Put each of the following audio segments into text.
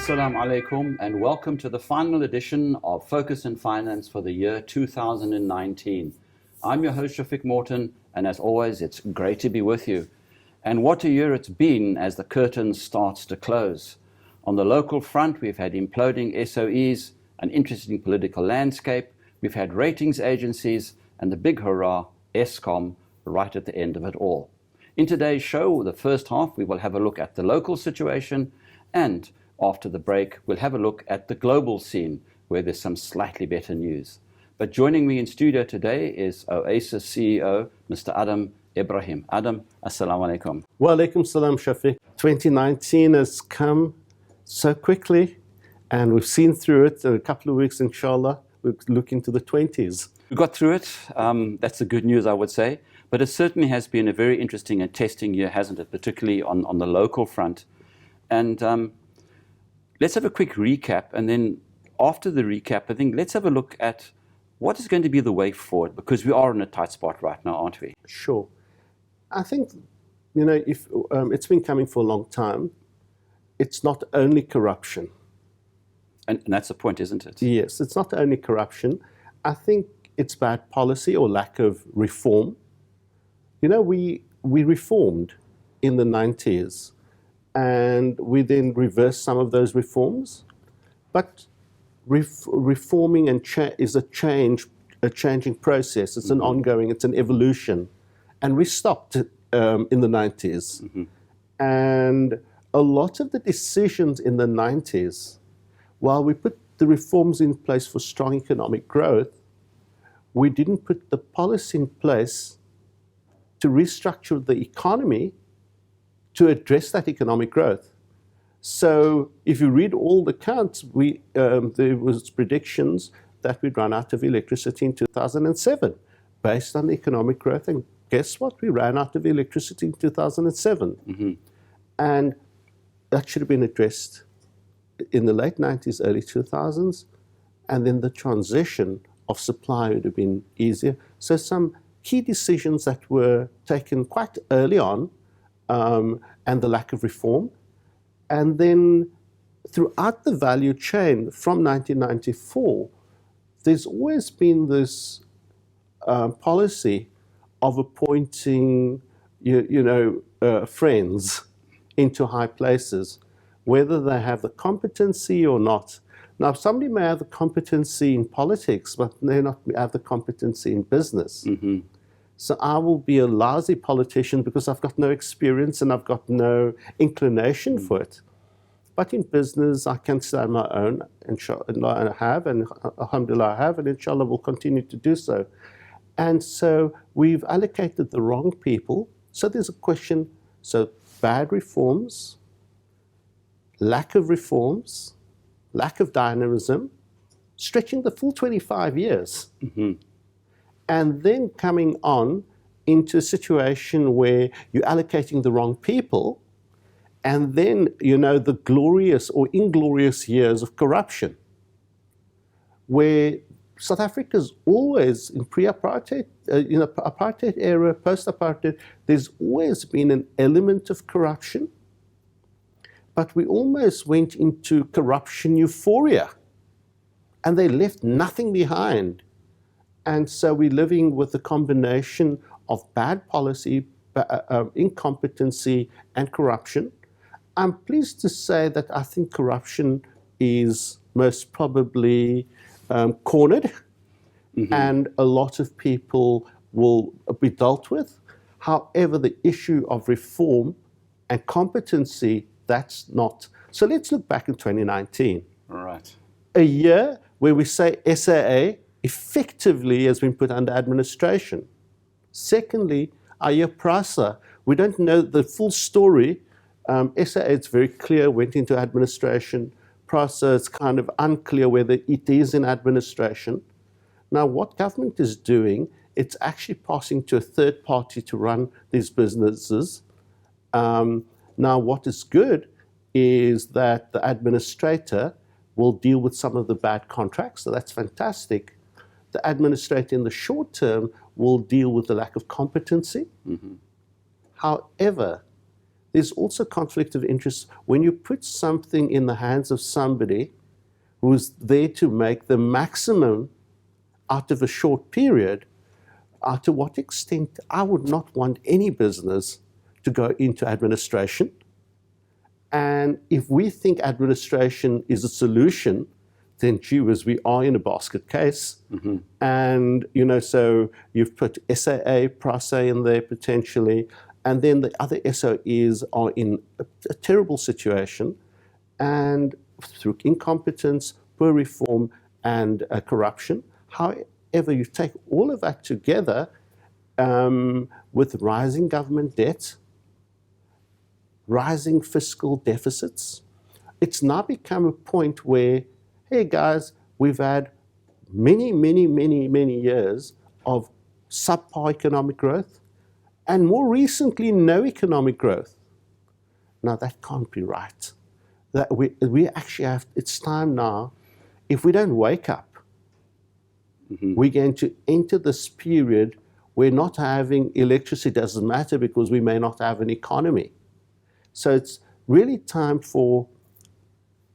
Assalamu alaikum and welcome to the final edition of Focus in Finance for the year 2019. I'm your host Shafiq Morton, and as always it's great to be with you. And what a year it's been as the curtain starts to close. On the local front, we've had imploding SOEs, an interesting political landscape, we've had ratings agencies, and the big hurrah, Eskom, right at the end of it all. In today's show, the first half, we will have a look at the local situation, and after the break, we'll have a look at the global scene, where there's some slightly better news. But joining me in studio today is OASIS CEO, Mr. Ebrahim. Adam, assalamu alaikum. Wa alaikum salam, Shafiq. 2019 has come so quickly, and we've seen through it in a couple of weeks, inshallah. We'll look into the 20s. We got through it. That's the good news, I would say. But it certainly has been a very interesting and testing year, hasn't it? Particularly on the local front. And let's have a quick recap, and then after the recap, I think let's have a look at what is going to be the way forward, because we are in a tight spot right now, aren't we? Sure. I think, if it's been coming for a long time. It's not only corruption. And that's the point, isn't it? Yes, it's not only corruption. I think it's bad policy or lack of reform. We reformed in the 90s. And we then reversed some of those reforms. But reforming is a changing process. It's an ongoing, it's an evolution. And we stopped in the 90s. Mm-hmm. And a lot of the decisions in the 90s, while we put the reforms in place for strong economic growth, we didn't put the policy in place to restructure the economy to address that economic growth. So if you read all the counts, there was predictions that we'd run out of electricity in 2007 based on economic growth. And guess what? We ran out of electricity in 2007. Mm-hmm. And that should have been addressed in the late 90s, early 2000s. And then the transition of supply would have been easier. So some key decisions that were taken quite early on, and the lack of reform. And then throughout the value chain from 1994, there's always been this policy of appointing friends into high places, whether they have the competency or not. Now, somebody may have the competency in politics, but they not have the competency in business. Mm-hmm. So I will be a lousy politician because I've got no experience and I've got no inclination for it. But in business, I can stand my own, inshallah, I have, and alhamdulillah I have, and inshallah will continue to do so. And so we've allocated the wrong people. So there's a question, so bad reforms, lack of reforms, lack of dynamism, stretching the full 25 years. Mm-hmm. And then coming on into a situation where you're allocating the wrong people, and then, the glorious or inglorious years of corruption, where South Africa's always, in pre-apartheid, apartheid era, post-apartheid, there's always been an element of corruption, but we almost went into corruption euphoria, and they left nothing behind. And so we're living with a combination of bad policy, incompetency, and corruption. I'm pleased to say that I think corruption is most probably cornered, mm-hmm. and a lot of people will be dealt with. However, the issue of reform and competency, that's not. So let's look back in 2019. All right. A year where we say SAA effectively has been put under administration. Secondly, IAPRASA, we don't know the full story. SAA, it's very clear, went into administration. PRASA, it's kind of unclear whether it is in administration. Now, what government is doing, it's actually passing to a third party to run these businesses. Now, what is good is that the administrator will deal with some of the bad contracts, so that's fantastic. The administrator in the short term will deal with the lack of competency. Mm-hmm. However, there's also conflict of interest when you put something in the hands of somebody who's there to make the maximum out of a short period. To what extent I would not want any business to go into administration. And if we think administration is a solution, then gee whiz, we are in a basket case. Mm-hmm. And, so you've put SAA, PRASA in there potentially, and then the other SOEs are in a terrible situation, and through incompetence, poor reform, and corruption. However, you take all of that together with rising government debt, rising fiscal deficits, it's now become a point where, hey guys, we've had many years of subpar economic growth, and more recently, no economic growth. Now that can't be right. That we actually have, it's time now, if we don't wake up, mm-hmm. we're going to enter this period where not having electricity doesn't matter because we may not have an economy. So it's really time for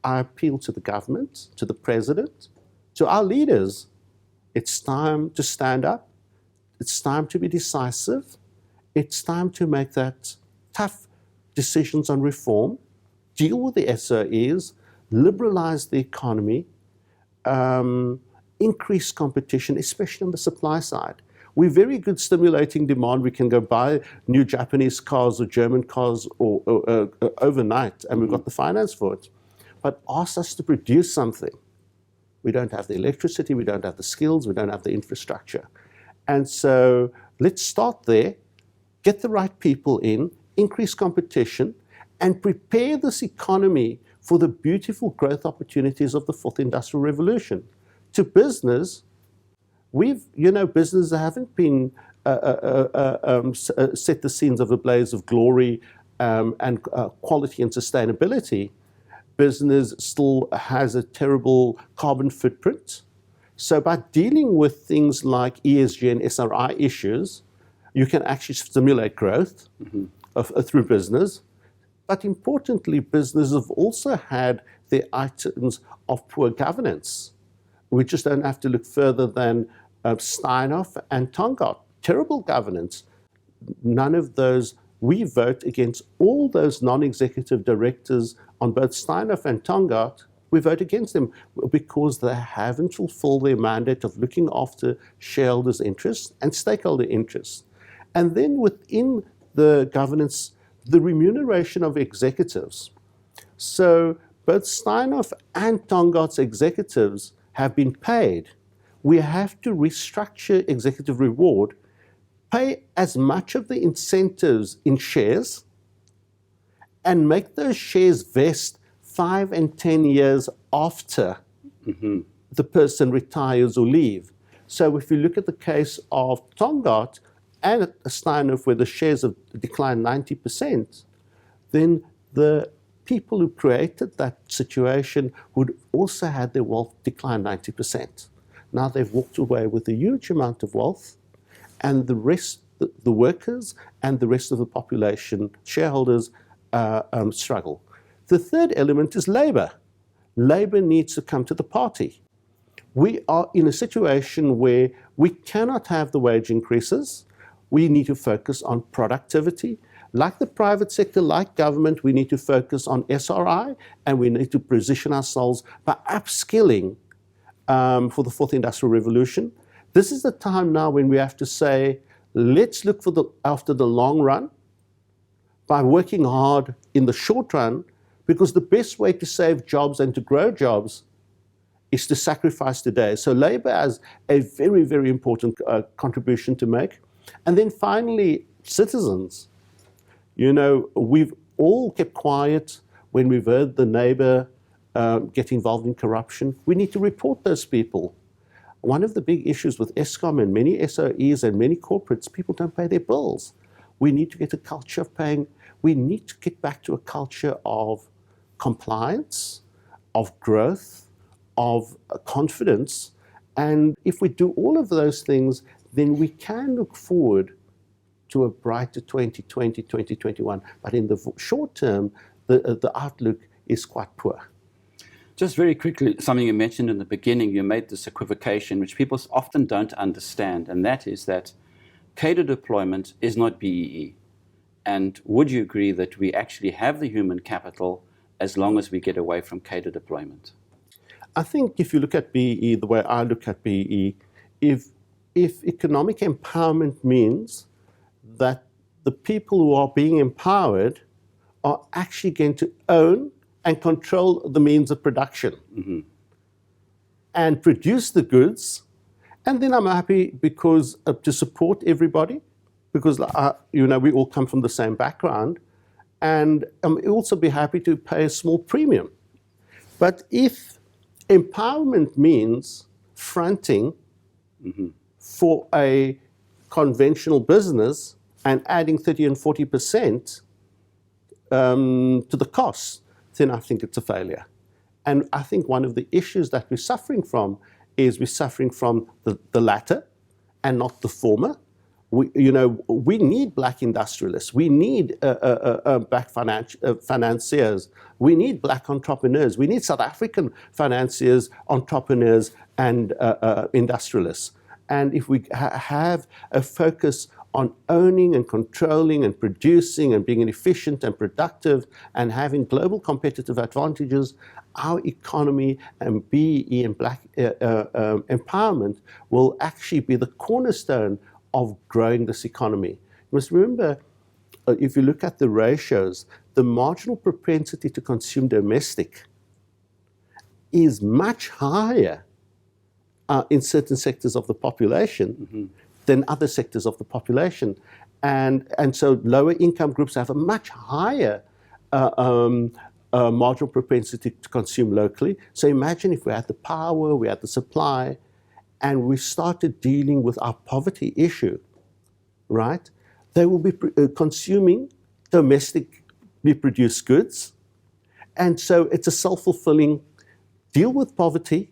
our appeal to the government, to the president, to our leaders. It's time to stand up. It's time to be decisive. It's time to make that tough decisions on reform, deal with the SOEs, liberalize the economy, increase competition, especially on the supply side. We're very good stimulating demand. We can go buy new Japanese cars or German cars or overnight, and we've got the finance for it. But ask us to produce something. We don't have the electricity, we don't have the skills, we don't have the infrastructure. And so let's start there, get the right people in, increase competition, and prepare this economy for the beautiful growth opportunities of the fourth industrial revolution. To business, businesses haven't been set the scenes of a blaze of glory and quality and sustainability. Business still has a terrible carbon footprint. So by dealing with things like ESG and SRI issues, you can actually stimulate growth through business. But importantly, businesses have also had their items of poor governance. We just don't have to look further than Steinhoff and Tongaat. Terrible governance. None of those, we vote against all those non-executive directors on both Steinhoff and Tongaat. We vote against them because they haven't fulfilled their mandate of looking after shareholders' interests and stakeholder interests. And then within the governance, the remuneration of executives. So both Steinhoff and Tongaat's executives have been paid. We have to restructure executive reward, pay as much of the incentives in shares, and make those shares vest 5 and 10 years after the person retires or leave. So if you look at the case of Tongaat and Steinhoff, where the shares have declined 90%, then the people who created that situation would also have their wealth decline 90%. Now they've walked away with a huge amount of wealth, and the rest, the workers and the rest of the population, shareholders, struggle. The third element is labor. Labor needs to come to the party. We are in a situation where we cannot have the wage increases. We need to focus on productivity. Like the private sector, like government, we need to focus on SRI, and we need to position ourselves by upskilling for the fourth industrial revolution. This is the time now when we have to say, let's look after the long run by working hard in the short run, because the best way to save jobs and to grow jobs is to sacrifice today. So labor has a very, very important contribution to make. And then finally, citizens. We've all kept quiet when we've heard the neighbor get involved in corruption. We need to report those people. One of the big issues with Eskom and many SOEs and many corporates, people don't pay their bills. We need to get a culture of paying. We need to get back to a culture of compliance, of growth, of confidence. And if we do all of those things, then we can look forward to a brighter 2020, 2021. But in the short term, the outlook is quite poor. Just very quickly, something you mentioned in the beginning, you made this equivocation, which people often don't understand, and that is that cadre deployment is not BEE. And would you agree that we actually have the human capital as long as we get away from cadre deployment? I think if you look at BEE, the way I look at BEE, if economic empowerment means that the people who are being empowered are actually going to own and control the means of production and produce the goods, and then I'm happy because to support everybody, because we all come from the same background, and I'm also be happy to pay a small premium. But if empowerment means fronting for a conventional business and adding 30 and 40% to the costs, then I think it's a failure. And I think one of the issues that we're suffering from is we're suffering from the latter and not the former. We need black industrialists. We need black financiers. We need black entrepreneurs. We need South African financiers, entrepreneurs, and industrialists. And if we have a focus on owning and controlling and producing and being efficient and productive and having global competitive advantages, our economy and BEE and black empowerment will actually be the cornerstone of growing this economy. You must remember, if you look at the ratios, the marginal propensity to consume domestic is much higher in certain sectors of the population than other sectors of the population. And so lower income groups have a much higher marginal propensity to consume locally. So imagine if we had the power, we had the supply, and we started dealing with our poverty issue, right? They will be consuming domestically produced goods. And so it's a self-fulfilling deal with poverty,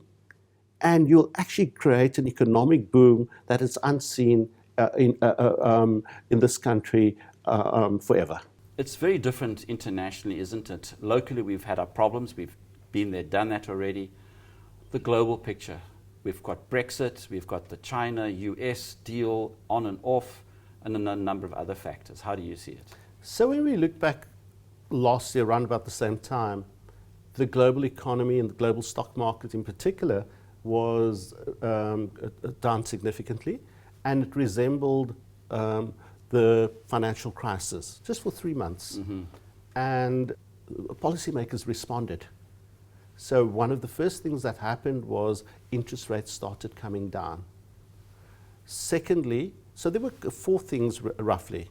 and you'll actually create an economic boom that is unseen in this country forever. It's very different internationally, isn't it? Locally, we've had our problems. We've been there, done that already. The global picture. We've got Brexit, we've got the China-US deal on and off, and a number of other factors. How do you see it? So when we look back last year, around about the same time, the global economy and the global stock market in particular was down significantly, and it resembled the financial crisis just for 3 months. And policymakers responded. So one of the first things that happened was interest rates started coming down. Secondly, so there were 4 things roughly.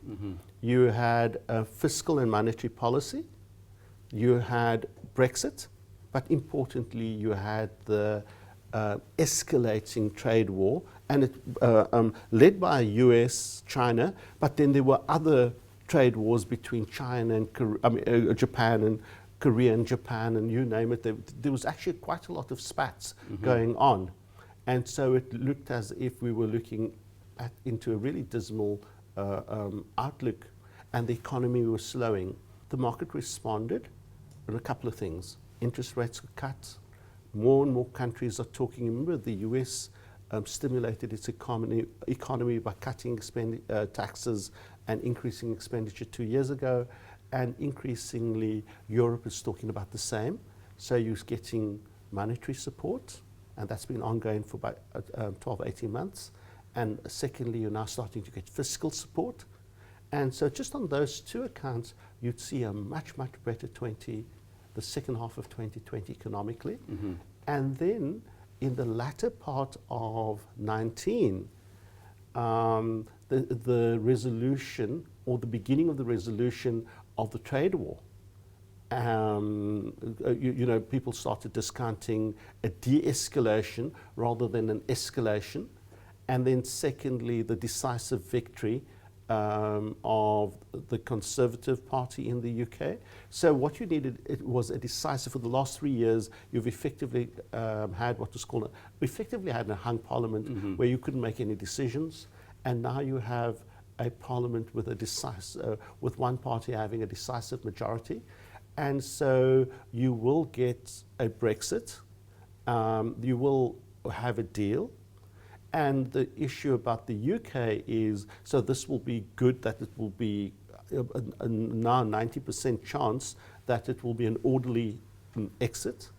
You had fiscal and monetary policy, you had Brexit, but importantly you had the escalating trade war, and it led by US, China, but then there were other trade wars between China and Japan and Korea and Japan, and you name it. There was actually quite a lot of spats going on. And so it looked as if we were looking into a really dismal outlook, and the economy was slowing. The market responded with a couple of things. Interest rates were cut. More and more countries are talking. Remember, the US stimulated its economy by cutting taxes and increasing expenditure 2 years ago. And increasingly, Europe is talking about the same. So you're getting monetary support, and that's been ongoing for about 12, 18 months. And secondly, you're now starting to get fiscal support. And so just on those 2 accounts, you'd see a much, much better the second half of 2020 economically. And then in the latter part of 19, the resolution, or the beginning of the resolution of the trade war. People started discounting a de-escalation rather than an escalation. And then secondly, the decisive victory of the Conservative Party in the UK. So what you needed, it was a decisive, for the last 3 years, you've effectively had what was called, effectively had a hung parliament where you couldn't make any decisions. And now you have a parliament with with one party having a decisive majority, and so you will get a Brexit. You will have a deal, and the issue about the UK is, so this will be good, that it will be a now 90% chance that it will be an orderly exit.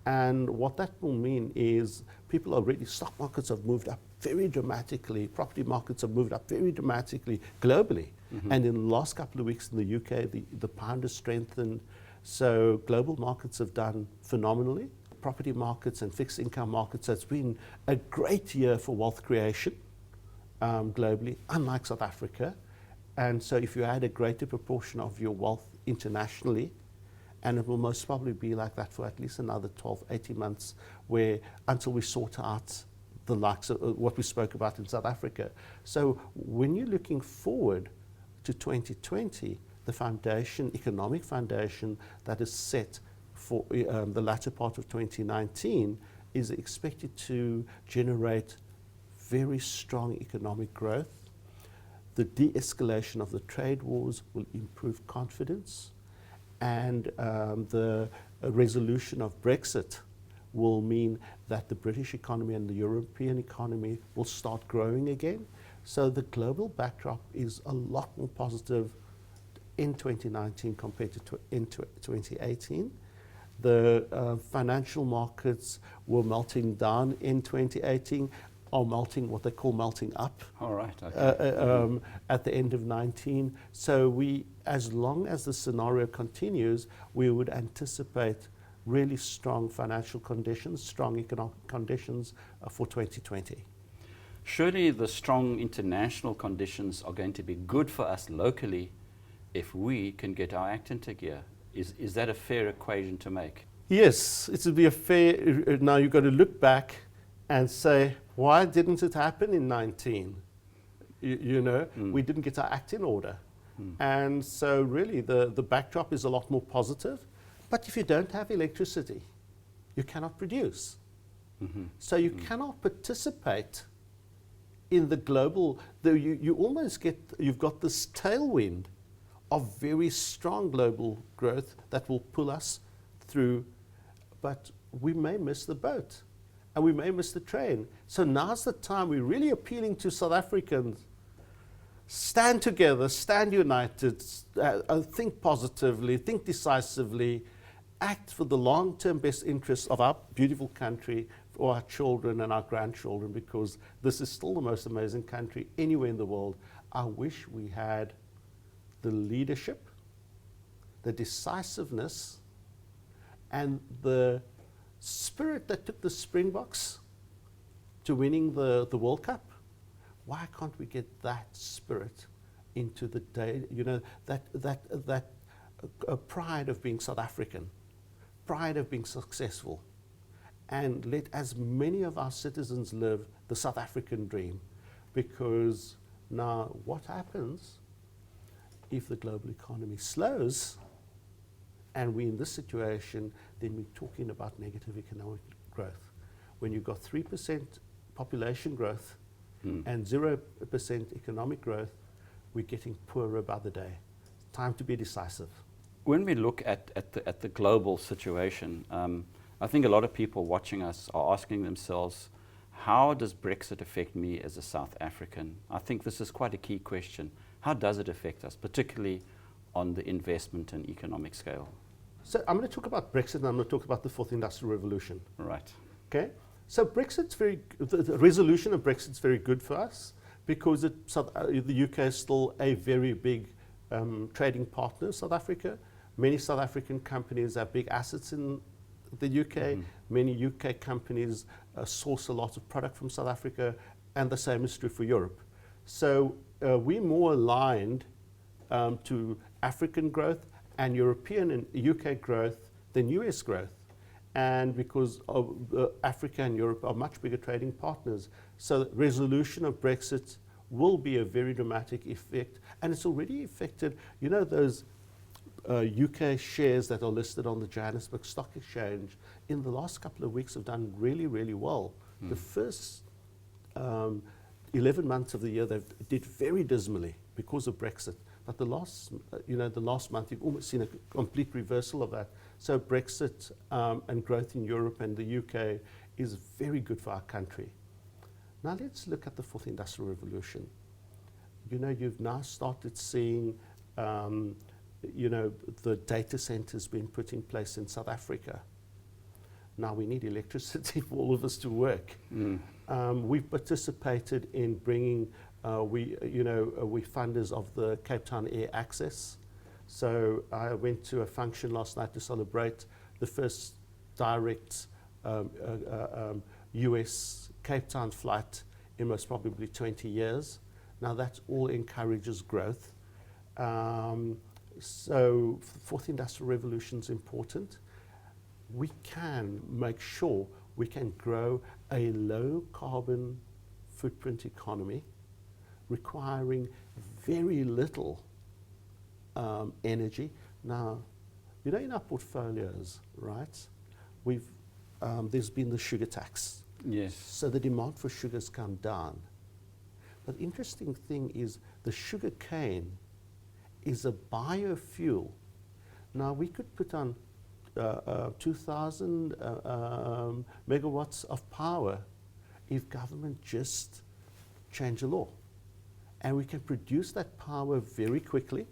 And what that will mean is people already, stock markets have moved up very dramatically, property markets have moved up very dramatically globally. And in the last couple of weeks in the UK, the pound has strengthened. So global markets have done phenomenally. Property markets and fixed income markets, it's been a great year for wealth creation globally, unlike South Africa. And so if you add a greater proportion of your wealth internationally, and it will most probably be like that for at least another 12, 18 months, where until we sort out the likes of what we spoke about in South Africa. So when you're looking forward to 2020, the foundation, economic foundation that is set for the latter part of 2019 is expected to generate very strong economic growth. The de-escalation of the trade wars will improve confidence, and the resolution of Brexit will mean that the British economy and the European economy will start growing again. So the global backdrop is a lot more positive in 2019 compared to in 2018. The financial markets were melting down in 2018, or melting, what they call melting up. All right. Okay. At the end of 19. So we, as long as the scenario continues, we would anticipate really strong financial conditions, strong economic conditions for 2020. Surely the strong international conditions are going to be good for us locally if we can get our act into gear. Is that a fair equation to make? Yes, it would be a fair. Now you've got to look back and say, why didn't it happen in 19? We didn't get our act in order. And so really the backdrop is a lot more positive. But if you don't have electricity, you cannot produce. So you cannot participate in the global, you almost get, you've got this tailwind of very strong global growth that will pull us through, but we may miss the boat and we may miss the train. So now's the time we're really appealing to South Africans. Stand together, stand united, think positively, think decisively, act for the long-term best interests of our beautiful country, for our children and our grandchildren, because this is still the most amazing country anywhere in the world. I wish we had the leadership, the decisiveness, and the spirit that took the Springboks to winning the World Cup. Why can't we get that spirit into the day? That pride of being South African, pride of being successful, and let as many of our citizens live the South African dream. Because now, what happens if the global economy slows and we're in this situation? Then we're talking about negative economic growth. When you've got 3% population growth and 0% economic growth, we're getting poorer by the day. Time to be decisive. When we look at the global situation, I think a lot of people watching us are asking themselves, how does Brexit affect me as a South African? I think this is quite a key question. How does it affect us, particularly on the investment and economic scale? So I'm going to talk about Brexit, and I'm going to talk about the fourth industrial revolution. Right. Okay. So Brexit's the resolution of Brexit is very good for us, because the UK is still a very big trading partner of South Africa. Many South African companies have big assets in the UK. Many UK companies source a lot of product from South Africa, and the same is true for Europe. So we're more aligned to African growth and European and UK growth than US growth. And because Africa and Europe are much bigger trading partners. So the resolution of Brexit will be a very dramatic effect, and it's already affected, those UK shares that are listed on the Johannesburg Stock Exchange in the last couple of weeks have done really, really well. The first 11 months of the year, they did very dismally, because of Brexit. But the last month, you've almost seen a complete reversal of that. So Brexit and growth in Europe and the UK is very good for our country. Now let's look at the fourth industrial revolution. You've now started seeing, the data centers being put in place in South Africa. Now we need electricity for all of us to work. We've participated in bringing, we're funders of the Cape Town Air Access. So I went to a function last night to celebrate the first direct US Cape Town flight in most probably 20 years. Now that all encourages growth. So fourth industrial revolution is important. We can make sure we can grow a low carbon footprint economy requiring very little energy. Now, in our portfolios, right, there's been the sugar tax. Yes. So the demand for sugar has come down. But the interesting thing is the sugar cane is a biofuel. Now we could put on 2,000 megawatts of power if government just change the law. And we can produce that power very quickly.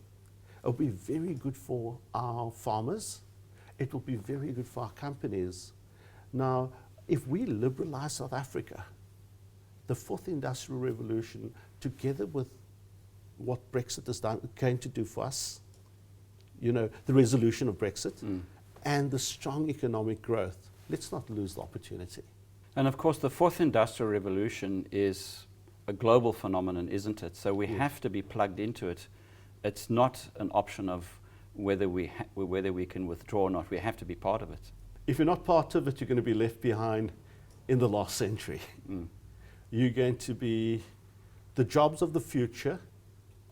It'll be very good for our farmers. It will be very good for our companies. Now, if we liberalize South Africa, the fourth industrial revolution, together with what Brexit is going to do for us, the resolution of Brexit, and the strong economic growth, let's not lose the opportunity. And of course, the fourth industrial revolution is a global phenomenon, isn't it? So we have to be plugged into it. It's not an option of whether we can withdraw or not. We have to be part of it. If you're not part of it, you're going to be left behind in the last century. You're going to be, the jobs of the future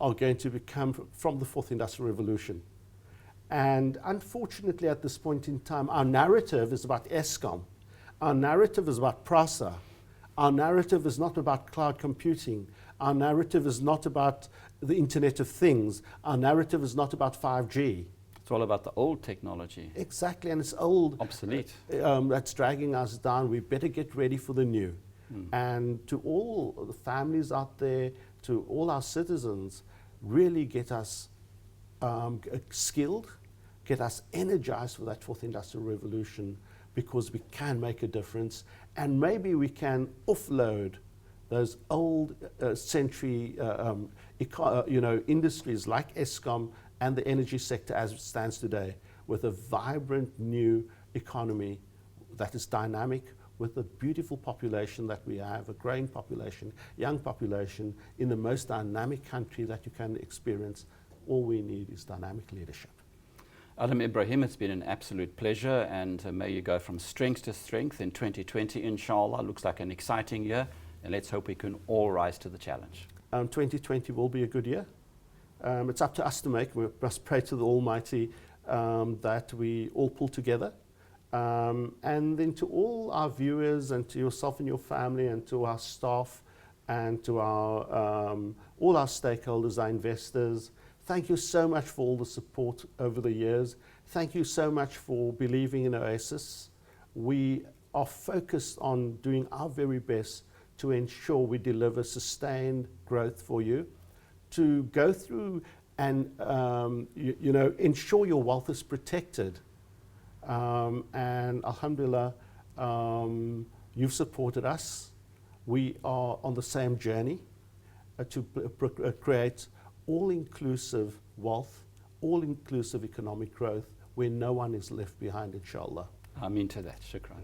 are going to come from the fourth industrial revolution. And unfortunately, at this point in time, our narrative is about Eskom. Our narrative is about PRASA. Our narrative is not about cloud computing. Our narrative is not about the Internet of Things. Our narrative is not about 5G. It's all about the old technology. Exactly, and it's old. Obsolete. That's dragging us down. We better get ready for the new. And to all the families out there, to all our citizens, really get us skilled, get us energized for that fourth industrial revolution, because we can make a difference, and maybe we can offload those old century industries like Eskom and the energy sector as it stands today, with a vibrant new economy that is dynamic, with a beautiful population that we have, a growing population, young population, in the most dynamic country that you can experience. All we need is dynamic leadership. Adam Ebrahim, it's been an absolute pleasure, and may you go from strength to strength in 2020, inshallah. Looks like an exciting year, and let's hope we can all rise to the challenge. 2020 will be a good year. It's up to us to make. We must pray to the Almighty that we all pull together. And then to all our viewers, and to yourself and your family, and to our staff, and to our all our stakeholders, our investors, thank you so much for all the support over the years. Thank you so much for believing in OASIS. We are focused on doing our very best to ensure we deliver sustained growth for you, to go through and ensure your wealth is protected. And alhamdulillah, you've supported us. We are on the same journey to create all-inclusive wealth, all-inclusive economic growth, where no one is left behind, inshallah. Ameen to that. Shukran.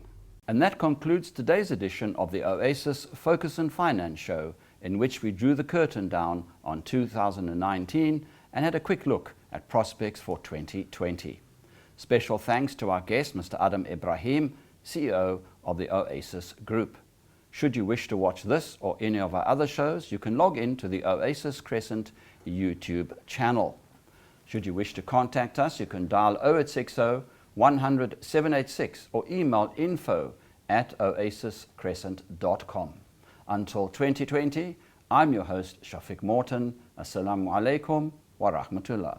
And that concludes today's edition of the OASIS Focus on Finance show, in which we drew the curtain down on 2019 and had a quick look at prospects for 2020. Special thanks to our guest, Mr. Adam Ebrahim, CEO of the OASIS Group. Should you wish to watch this or any of our other shows, you can log in to the OASIS Crescent YouTube channel. Should you wish to contact us, you can dial 0860 100 786 or email info@oasiscrescent.com. Until 2020, I'm your host, Shafiq Morton. Assalamu alaikum wa rahmatullah.